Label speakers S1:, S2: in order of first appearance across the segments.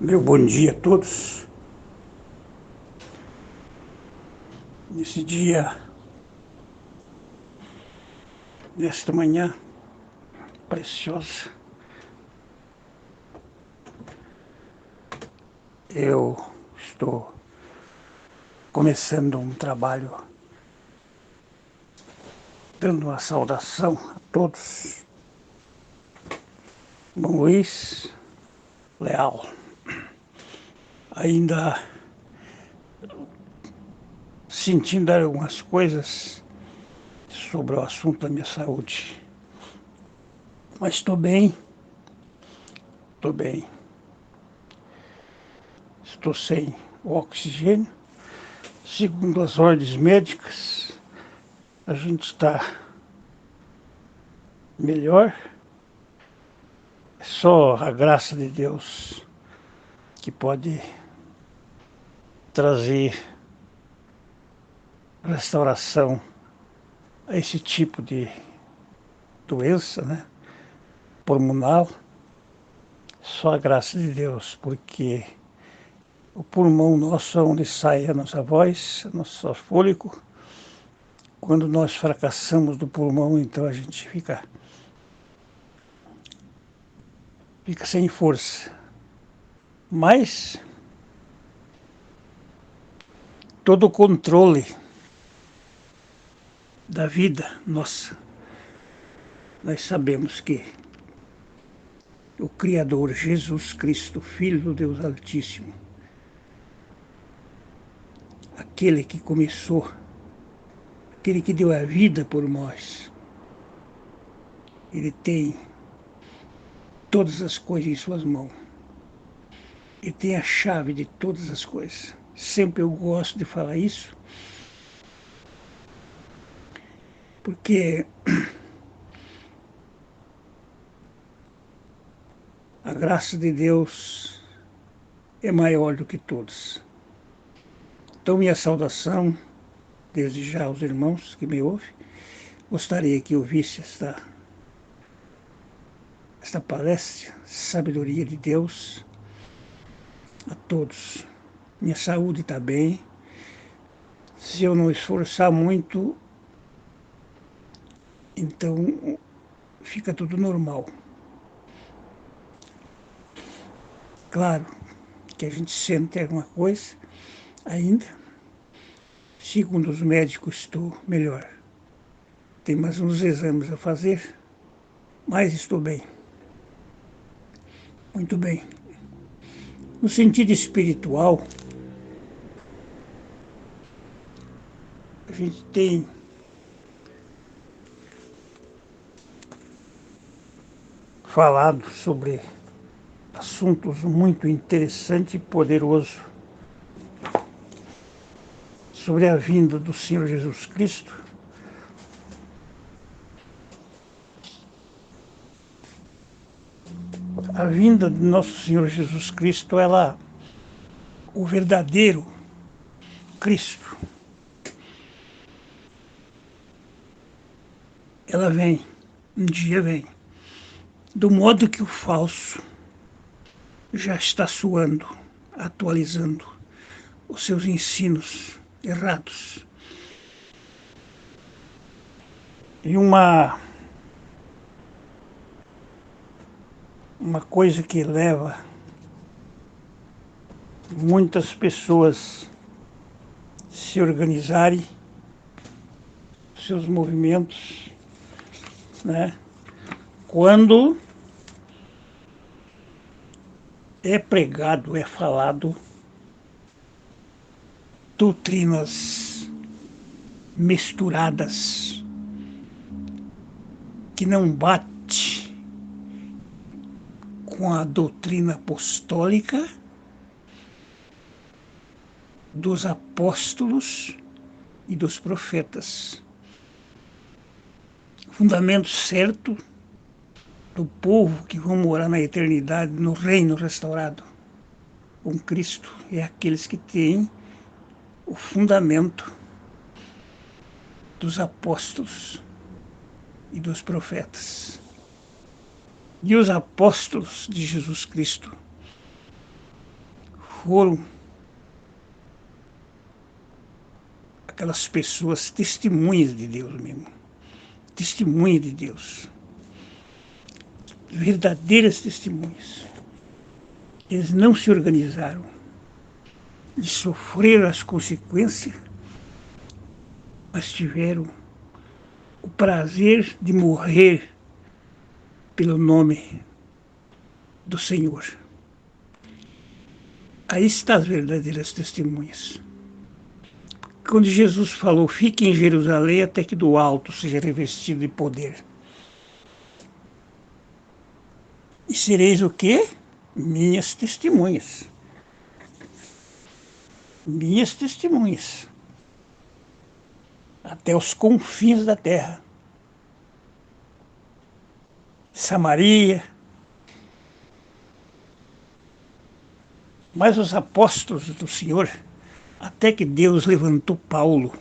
S1: Meu bom dia a todos. Nesse dia, nesta manhã preciosa, eu estou começando um trabalho dando uma saudação a todos. Bom Luiz, Leal, ainda sentindo algumas coisas sobre o assunto da minha saúde. Mas estou bem, estou bem. Estou sem oxigênio. Segundo as ordens médicas, a gente está melhor. É só a graça de Deus que pode trazer restauração a esse tipo de doença, né? Pulmonar. Só a graça de Deus, porque o pulmão nosso é onde sai a nossa voz, nosso fôlego. Quando nós fracassamos do pulmão, então a gente fica sem força. Mas todo o controle da vida nossa, nós sabemos que o Criador, Jesus Cristo, Filho do Deus Altíssimo, aquele que começou, aquele que deu a vida por nós, ele tem todas as coisas em suas mãos. Ele tem a chave de todas as coisas. Sempre eu gosto de falar isso, porque a graça de Deus é maior do que todos. Então, minha saudação, desde já aos irmãos que me ouvem. Gostaria que ouvisse esta palestra, sabedoria de Deus, a todos. Minha saúde está bem. Se eu não esforçar muito, então fica tudo normal. Claro que a gente sente alguma coisa ainda. Segundo os médicos, estou melhor. Tem mais uns exames a fazer, mas estou bem. Muito bem. No sentido espiritual, a gente tem falado sobre assuntos muito interessantes e poderosos, sobre a vinda do Senhor Jesus Cristo. A vinda de nosso Senhor Jesus Cristo, o verdadeiro Cristo, ela vem, um dia vem, do modo que o falso já está soando, atualizando os seus ensinos errados. E uma coisa que leva muitas pessoas se organizarem, seus movimentos, né? Quando é pregado, é falado doutrinas misturadas que não bate com a doutrina apostólica dos apóstolos e dos profetas. Fundamento certo do povo que vão morar na eternidade, no reino restaurado com Cristo, é aqueles que têm o fundamento dos apóstolos e dos profetas. E os apóstolos de Jesus Cristo foram aquelas pessoas testemunhas de Deus mesmo. Testemunha de Deus. Verdadeiras testemunhas. Eles não se organizaram. Eles sofreram as consequências, mas tiveram o prazer de morrer pelo nome do Senhor. Aí estão as verdadeiras testemunhas. Quando Jesus falou, fique em Jerusalém até que do alto seja revestido de poder. E sereis o quê? Minhas testemunhas. Minhas testemunhas. Até os confins da terra. Samaria. Mas os apóstolos do Senhor, até que Deus levantou Paulo,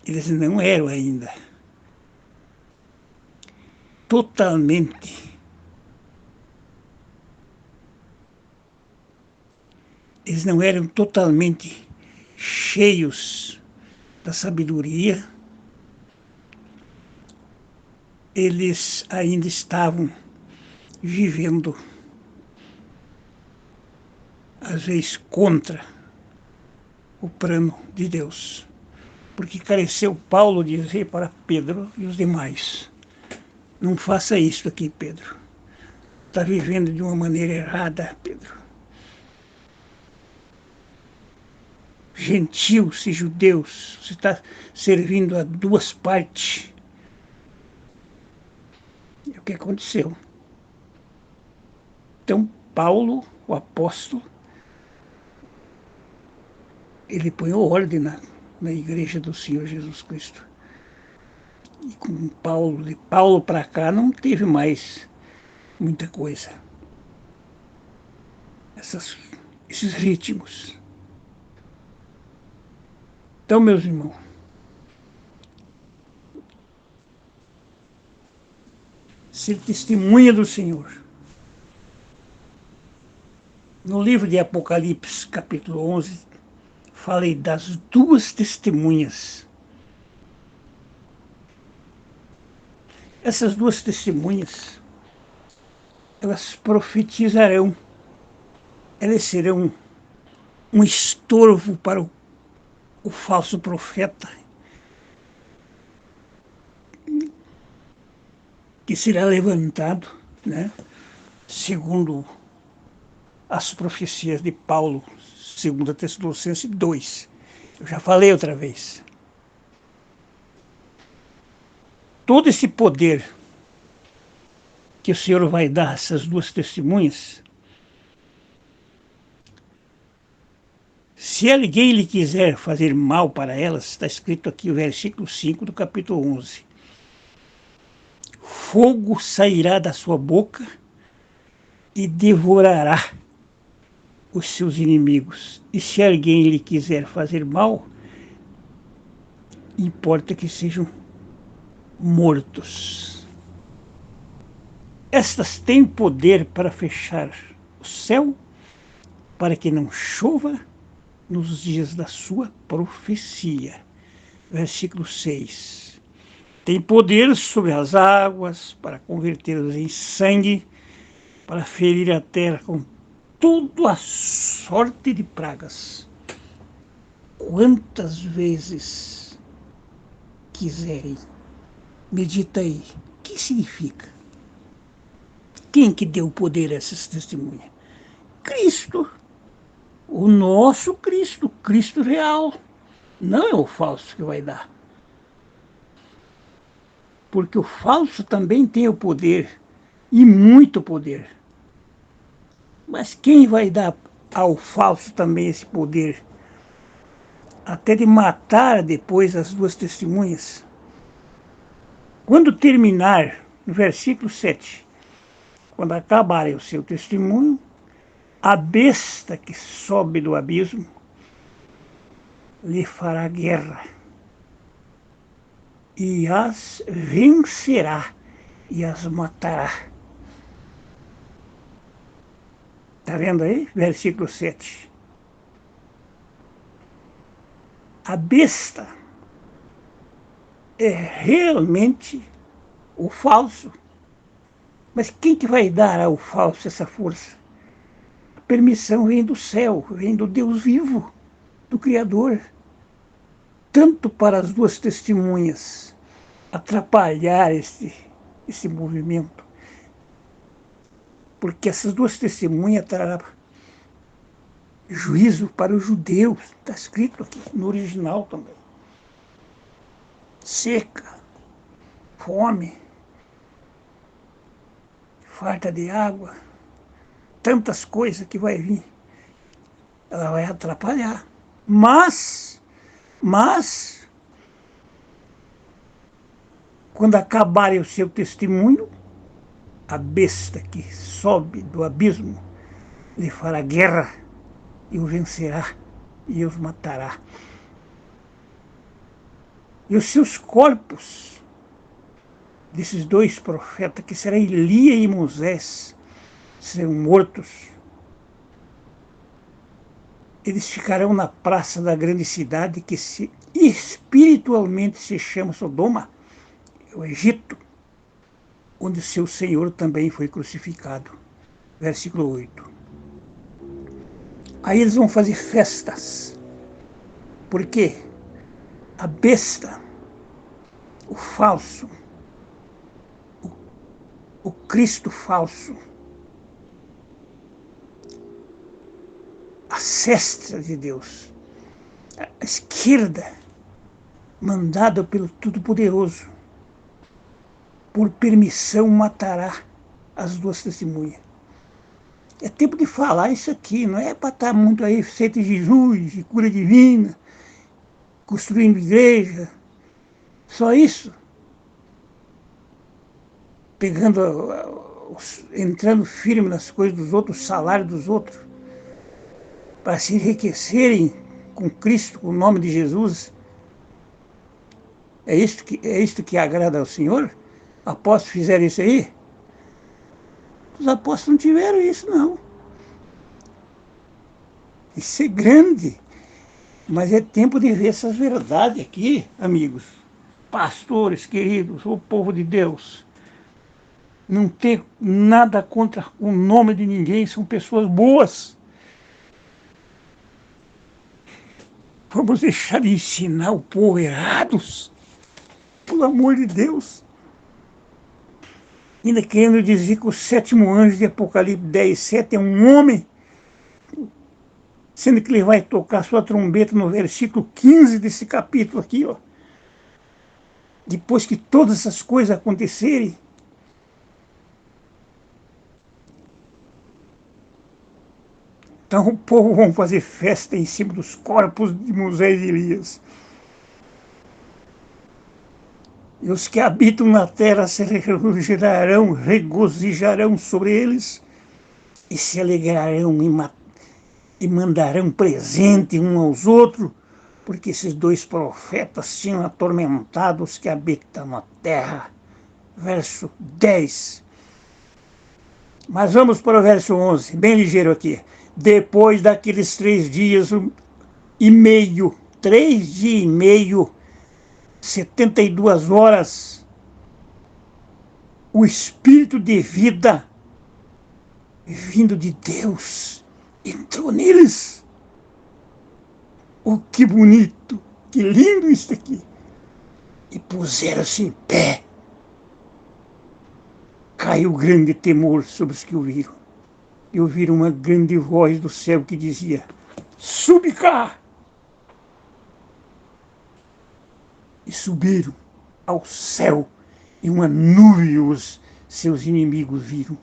S1: eles não eram ainda totalmente cheios da sabedoria, eles ainda estavam vivendo, às vezes, contra o plano de Deus. Porque careceu Paulo dizer para Pedro e os demais, não faça isso aqui, Pedro. Está vivendo de uma maneira errada, Pedro. Gentios e judeus, você está servindo a duas partes. E o que aconteceu? Então, Paulo, o apóstolo, ele põe ordem na igreja do Senhor Jesus Cristo. E com Paulo, de Paulo para cá, não teve mais muita coisa. Esses ritmos. Então, meus irmãos, ser testemunha do Senhor. No livro de Apocalipse, capítulo 11, falei das duas testemunhas. Essas duas testemunhas, elas profetizarão. Elas serão um estorvo para o falso profeta, que será levantado, né, segundo as profecias de Paulo, 2 Tessalonicenses 2. Eu já falei outra vez. Todo esse poder que o Senhor vai dar a essas duas testemunhas, se alguém lhe quiser fazer mal para elas, está escrito aqui o versículo 5 do capítulo 11. Fogo sairá da sua boca e devorará os seus inimigos. E se alguém lhe quiser fazer mal, importa que sejam mortos. Estas têm poder para fechar o céu, para que não chova nos dias da sua profecia. Versículo 6. Tem poder sobre as águas, para convertê-las em sangue, para ferir a terra com toda a sorte de pragas. Quantas vezes quiserem. Medita aí. O que significa? Quem que deu poder a essas testemunhas? Cristo. O nosso Cristo. Cristo real. Não é o falso que vai dar. Porque o falso também tem o poder. E muito poder. Mas quem vai dar ao falso também esse poder? Até de matar depois as duas testemunhas? Quando terminar, no versículo 7, quando acabarem o seu testemunho, a besta que sobe do abismo lhe fará guerra e as vencerá e as matará. Está vendo aí? Versículo 7. A besta é realmente o falso. Mas quem que vai dar ao falso essa força? A permissão vem do céu, vem do Deus vivo, do Criador. Tanto para as duas testemunhas atrapalhar esse movimento, porque essas duas testemunhas trarão juízo para os judeus, está escrito aqui no original também. Seca, fome, falta de água, tantas coisas que vai vir. Ela vai atrapalhar. Mas, quando acabarem o seu testemunho, a besta que sobe do abismo lhe fará guerra e o vencerá e os matará. E os seus corpos, desses dois profetas, que serão Elias e Moisés, serão mortos. Eles ficarão na praça da grande cidade que espiritualmente se chama Sodoma, o Egito, onde seu Senhor também foi crucificado. Versículo 8. Aí eles vão fazer festas. Por quê? A besta, o falso, o Cristo falso, a cestra de Deus, a esquerda, mandada pelo Todo-Poderoso, por permissão matará as duas testemunhas. É tempo de falar isso aqui, não é para estar muito aí, receita de Jesus, de cura divina, construindo igreja, só isso. Entrando firme nas coisas dos outros, salário dos outros, para se enriquecerem com Cristo, com o nome de Jesus. É isto que agrada ao Senhor? Apóstolos fizeram isso aí? Os apóstolos não tiveram isso, não. Isso é grande. Mas é tempo de ver essas verdades aqui, amigos. Pastores queridos, o povo de Deus. Não ter nada contra o nome de ninguém, são pessoas boas. Vamos deixar de ensinar o povo errados. Pelo amor de Deus. Ainda querendo dizer que o sétimo anjo de Apocalipse 10:7 é um homem, sendo que ele vai tocar sua trombeta no versículo 15 desse capítulo aqui, ó. Depois que todas essas coisas acontecerem, então o povo vão fazer festa em cima dos corpos de Moisés e Elias. E os que habitam na terra se regozijarão sobre eles e se alegrarão e mandarão presente uns aos outros, porque esses dois profetas tinham atormentado os que habitam na terra. Verso 10. Mas vamos para o verso 11, bem ligeiro aqui. Depois daqueles 3 dias e meio, 3 dias e meio, 72 horas, o Espírito de vida vindo de Deus entrou neles. Oh, que bonito, que lindo isso aqui. E puseram-se em pé. Caiu grande temor sobre os que ouviram. E ouviram uma grande voz do céu que dizia: sube cá! E subiram ao céu, e uma nuvem os seus inimigos viram.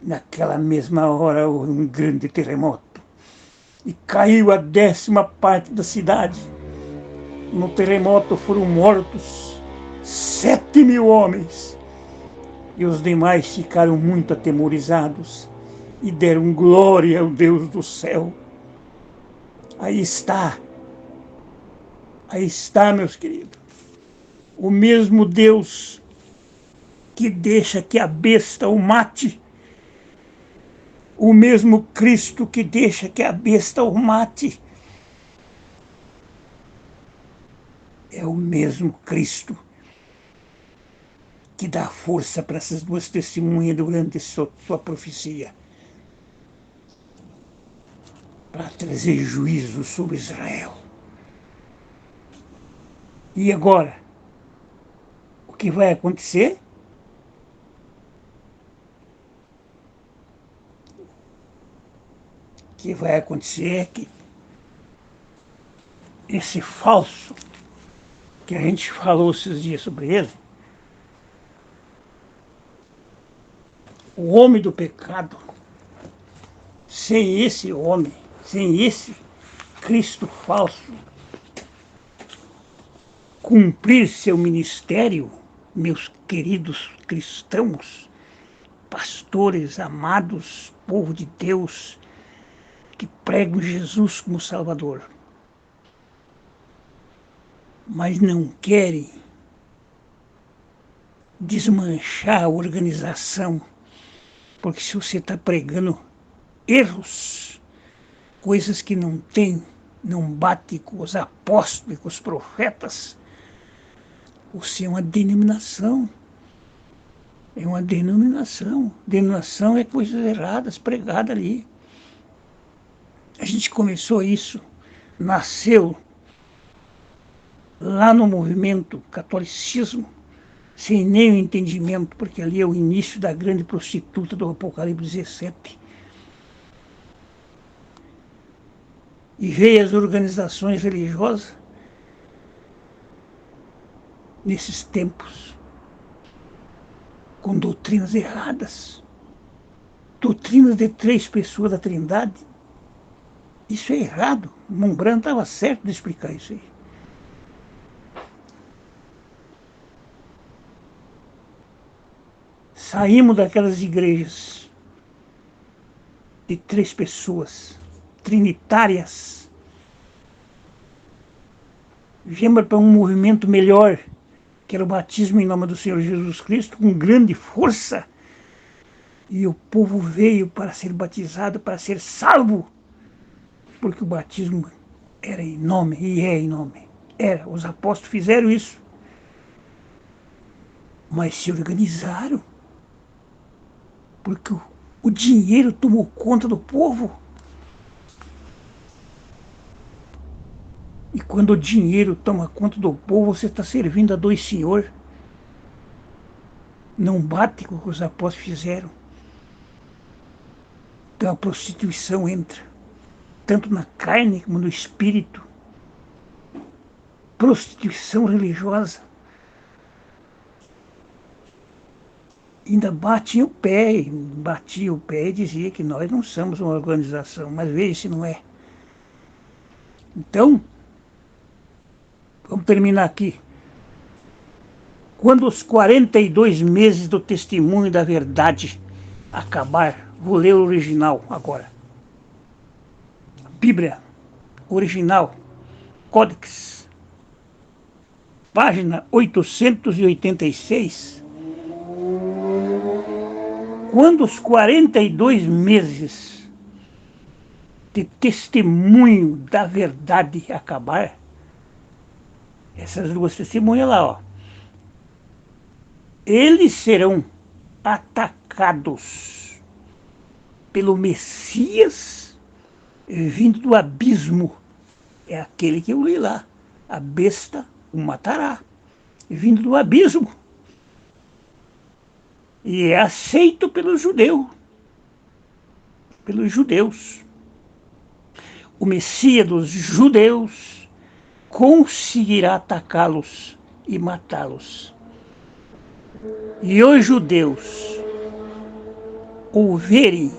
S1: Naquela mesma hora houve um grande terremoto, e caiu a 10ª parte da cidade. No terremoto foram mortos 7.000 homens, e os demais ficaram muito atemorizados, e deram glória ao Deus do céu. Aí está, meus queridos, o mesmo Deus que deixa que a besta o mate, O mesmo Cristo que deixa que a besta o mate é o mesmo Cristo que dá força para essas duas testemunhas durante sua profecia, para trazer juízo sobre Israel. E agora, o que vai acontecer? O que vai acontecer é que esse falso, que a gente falou esses dias sobre ele, o homem do pecado, sem esse homem, sem esse Cristo falso, cumprir seu ministério, meus queridos cristãos, pastores amados, povo de Deus, que pregam Jesus como Salvador, mas não querem desmanchar a organização, porque se você está pregando erros, coisas que não tem, não bate com os apóstolos e com os profetas, você é uma denominação. É uma denominação. Denominação é coisas erradas pregadas ali. A gente começou isso, nasceu lá no movimento catolicismo, sem nenhum entendimento, porque ali é o início da grande prostituta do Apocalipse 17. E veio as organizações religiosas nesses tempos, com doutrinas erradas. Doutrinas de 3 pessoas da Trindade. Isso é errado. Mombrano estava certo de explicar isso aí. Saímos daquelas igrejas de 3 pessoas, trinitárias. Viemos para um movimento melhor, que era o batismo em nome do Senhor Jesus Cristo, com grande força. E o povo veio para ser batizado, para ser salvo, porque o batismo era em nome, e é em nome. Era, os apóstolos fizeram isso. Mas se organizaram, porque o dinheiro tomou conta do povo. E quando o dinheiro toma conta do povo, você está servindo a 2 senhores. Não bate com o que os apóstolos fizeram. Então a prostituição entra, tanto na carne como no espírito. Prostituição religiosa. Ainda batia o pé e dizia que nós não somos uma organização, mas veja se não é. Então, vamos terminar aqui. Quando os 42 meses do testemunho da verdade acabar, vou ler o original agora. Bíblia, original, Códex, página 886. Quando os 42 meses de testemunho da verdade acabar, essas 2 testemunhas lá, ó, eles serão atacados pelo Messias vindo do abismo. É aquele que eu li lá. A besta o matará, vindo do abismo. E é aceito pelos judeus. O Messias dos judeus conseguirá atacá-los e matá-los. E os judeus ouvirem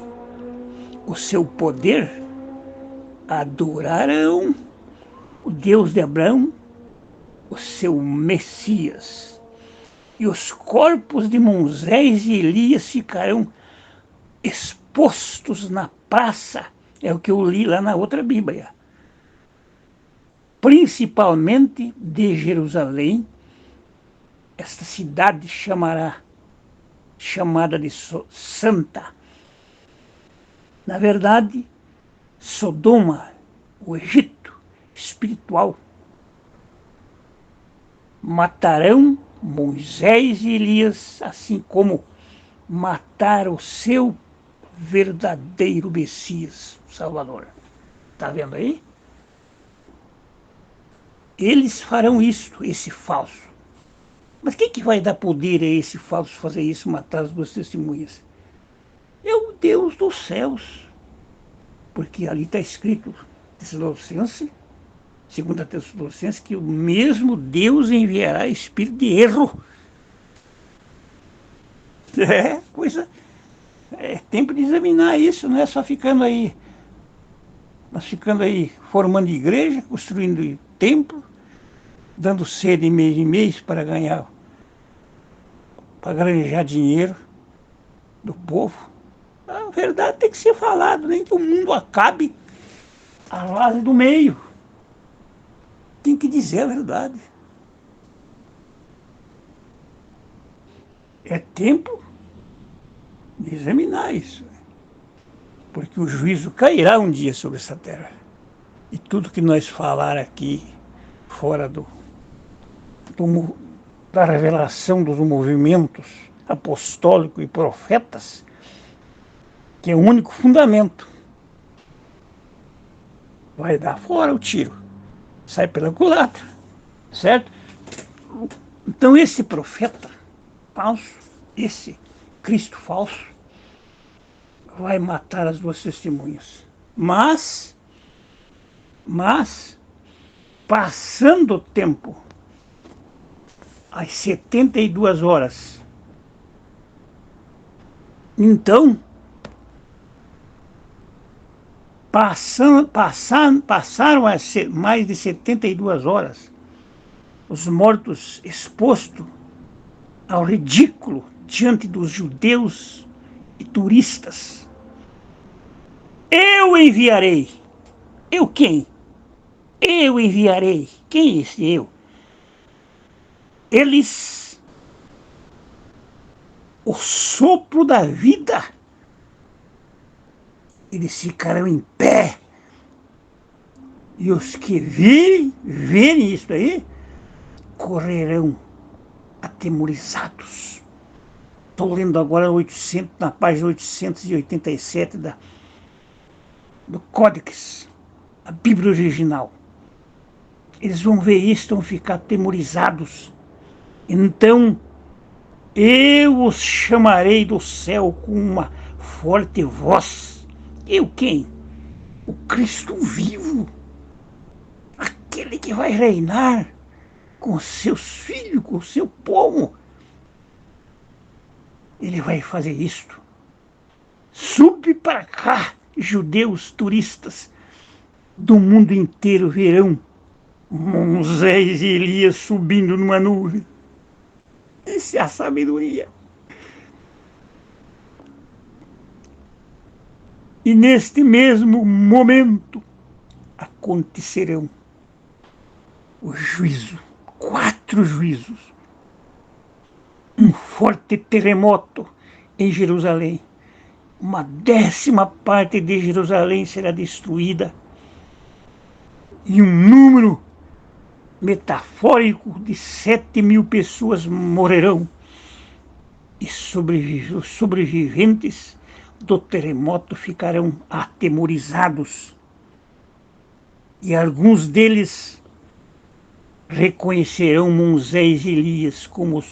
S1: o seu poder, adorarão o Deus de Abraão, o seu Messias. E os corpos de Moisés e Elias ficarão expostos na praça, é o que eu li lá na outra Bíblia. Principalmente de Jerusalém, esta cidade chamada de Santa. Na verdade, Sodoma, o Egito espiritual, matarão Moisés e Elias, assim como mataram o seu verdadeiro Messias, Salvador. Está vendo aí? Eles farão isso, esse falso. Mas quem que vai dar poder a esse falso fazer isso, matar as duas testemunhas? É o Deus dos céus. Porque ali está escrito, Tessalonicenses, 2 Tessalonicenses, que o mesmo Deus enviará espírito de erro. É tempo de examinar isso, não é só ficando aí, nós ficando aí formando igreja, construindo templo, dando sede mês em mês para ganhar, para granjear dinheiro do povo. A verdade tem que ser falada, nem que o mundo acabe a base do meio. Tem que dizer a verdade. É tempo de examinar isso. Porque o juízo cairá um dia sobre essa terra. E tudo que nós falar aqui, fora da revelação dos movimentos apostólicos e profetas, que é o único fundamento, vai dar fora o tiro. Sai pela culatra, certo? Então esse profeta falso, esse Cristo falso, vai matar as duas testemunhas. Mas, passando o tempo, às 72 horas, então, passaram mais de 72 horas, os mortos expostos ao ridículo diante dos judeus e turistas. Eu enviarei. Eu quem? Eu enviarei. Quem é esse eu? Eles, o sopro da vida, eles ficarão em pé. E os que verem isso aí, correrão atemorizados. Estou lendo agora 800, na página 887 do Códex, a Bíblia original. Eles vão ver isso, vão ficar atemorizados. Então, eu os chamarei do céu com uma forte voz. Eu quem? O Cristo vivo. Aquele que vai reinar com seus filhos, com o seu povo. Ele vai fazer isto. Sube para cá, judeus, turistas do mundo inteiro verão Moisés e Elias subindo numa nuvem. Essa é a sabedoria. E neste mesmo momento acontecerão o juízo, 4 juízos. Um forte terremoto em Jerusalém. Uma 10ª parte de Jerusalém será destruída. E um número metafórico de 7.000 pessoas morrerão. E os sobreviventes do terremoto ficarão atemorizados. E alguns deles reconhecerão Moisés e Elias como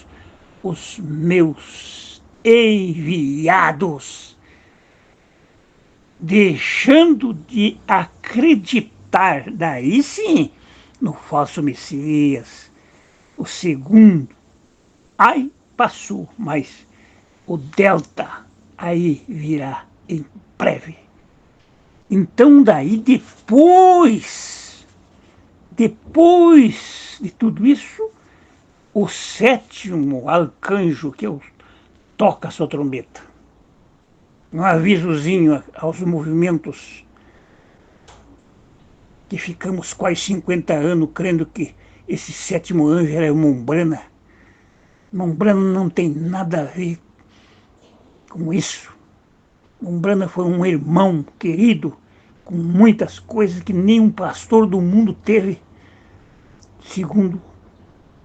S1: os meus enviados, deixando de acreditar, daí sim, no falso Messias. O segundo, ai, passou, mas o delta aí virá em breve. Então daí depois de tudo isso, o 7º arcanjo que toca a sua trombeta. Um avisozinho aos movimentos que ficamos quase 50 anos crendo que esse 7º anjo era uma umbrana. Uma umbrana não tem nada a ver com isso. Umbanda foi um irmão querido, com muitas coisas que nenhum pastor do mundo teve, segundo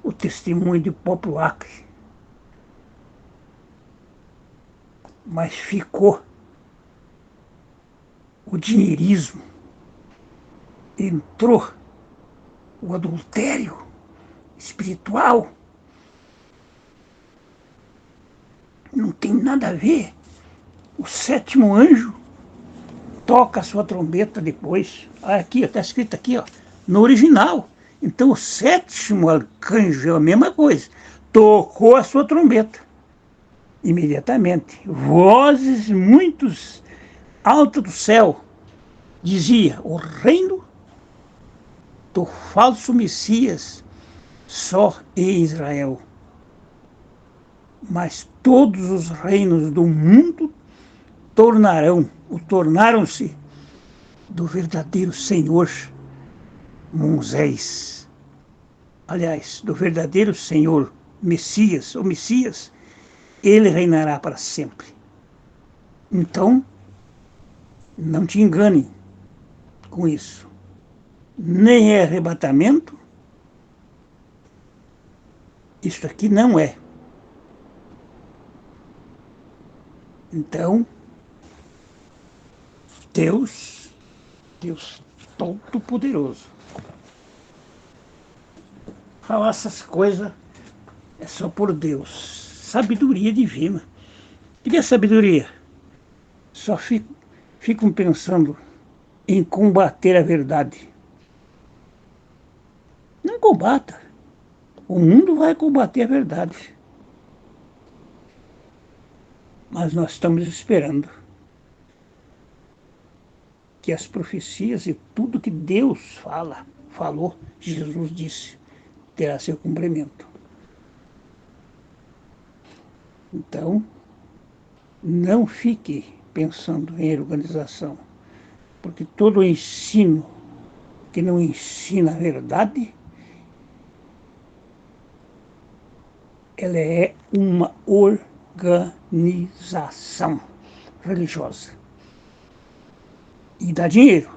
S1: o testemunho de próprio Acre. Mas ficou o dinheirismo, entrou o adultério espiritual. Não tem nada a ver. O sétimo anjo toca a sua trombeta depois. Aqui, está escrito aqui, ó, no original. Então o sétimo arcanjo é a mesma coisa. Tocou a sua trombeta. Imediatamente, vozes muitos alto do céu dizia: o reino do falso Messias só em Israel. Mas todos os reinos do mundo tornaram-se do verdadeiro Senhor Moisés. Aliás, do verdadeiro Senhor Messias, o Messias, ele reinará para sempre. Então, não te engane com isso. Nem é arrebatamento, isso aqui não é. Então, Deus Todo-Poderoso, falar essas coisas é só por Deus. Sabedoria divina. O que é sabedoria? Só ficam pensando em combater a verdade. Não combata. O mundo vai combater a verdade. Mas nós estamos esperando que as profecias e tudo que Deus falou, Jesus disse, terá seu cumprimento. Então, não fique pensando em organização, porque todo ensino que não ensina a verdade, ela é uma organização religiosa. E dá dinheiro.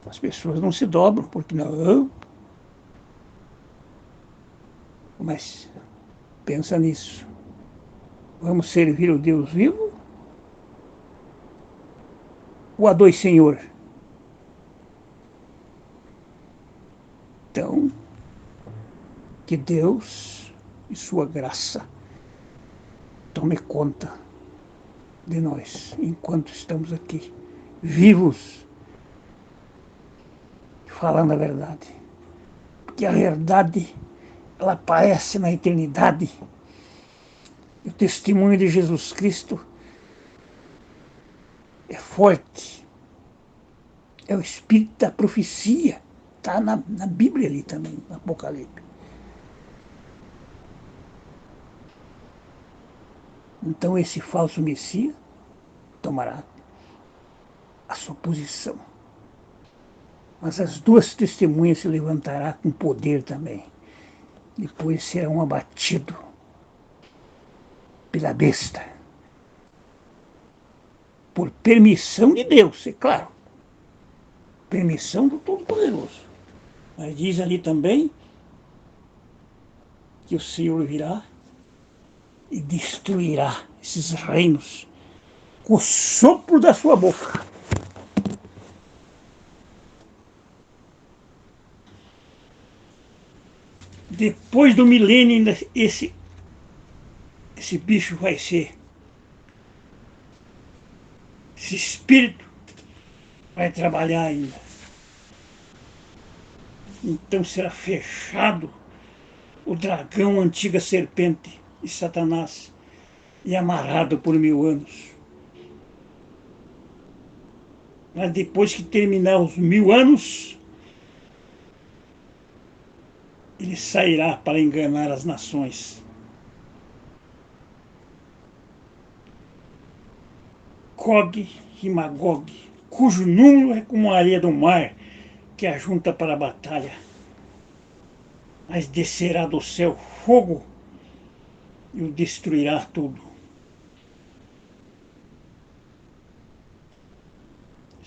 S1: As pessoas não se dobram, porque não. Mas pensa nisso. Vamos servir o Deus vivo ou a dois senhor? Então, que Deus e sua graça tome conta de nós enquanto estamos aqui, vivos, falando a verdade. Porque a verdade, ela aparece na eternidade. E o testemunho de Jesus Cristo é forte. É o espírito da profecia. Está na Bíblia ali também, no Apocalipse. Então esse falso Messias tomará a sua posição. Mas as duas testemunhas se levantará com poder também. Depois serão abatidos pela besta. Por permissão de Deus, é claro. Permissão do Todo-Poderoso. Mas diz ali também que o Senhor virá e destruirá esses reinos com o sopro da sua boca. Depois do milênio, esse bicho vai ser. Esse espírito vai trabalhar ainda. Então será fechado o dragão, a antiga serpente e Satanás, e amarrado por 1000 anos. Mas depois que terminar os 1000 anos, ele sairá para enganar as nações. Gog e Magog, cujo número é como a areia do mar, que ajunta para a batalha. Mas descerá do céu fogo e o destruirá tudo.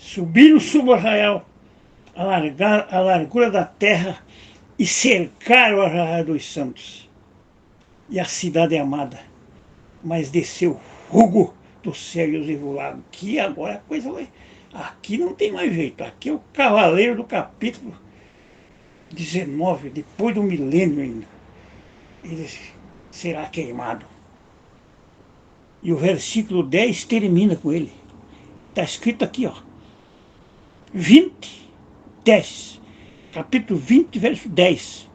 S1: Subiram sobre o arraial, alargaram a largura da terra e cercaram o arraial dos santos e a cidade amada. Mas desceu fogo do céu e os envolava. Que agora a coisa vai. Aqui não tem mais jeito. Aqui é o cavaleiro do capítulo 19, depois do milênio ainda. Ele será queimado. E o versículo 10 termina com ele. Está escrito aqui, ó. 20, 10. Capítulo 20, verso 10.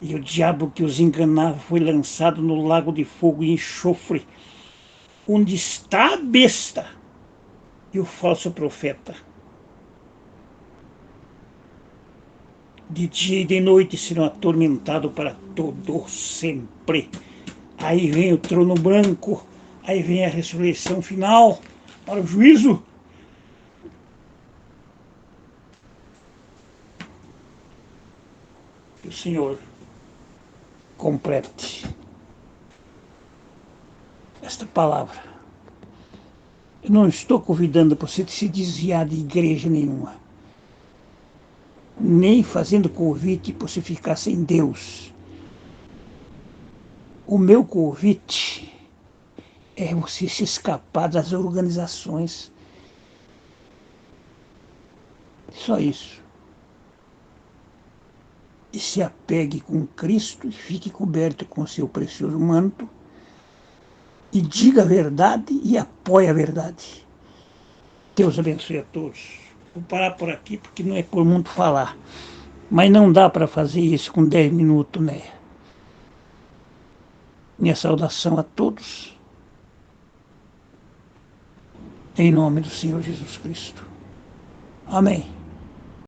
S1: E o diabo que os enganava foi lançado no lago de fogo e enxofre, onde está a besta e o falso profeta. De dia e de noite serão atormentados para todo sempre. Aí vem o trono branco, aí vem a ressurreição final para o juízo. Que o Senhor complete esta palavra. Eu não estou convidando você a se desviar de igreja nenhuma, nem fazendo convite para você ficar sem Deus. O meu convite é você se escapar das organizações. Só isso. E se apegue com Cristo e fique coberto com seu precioso manto e diga a verdade e apoie a verdade. Deus abençoe a todos. Vou parar por aqui porque não é por muito falar. Mas não dá para fazer isso com 10 minutos, né? Minha saudação a todos. Em nome do Senhor Jesus Cristo. Amém.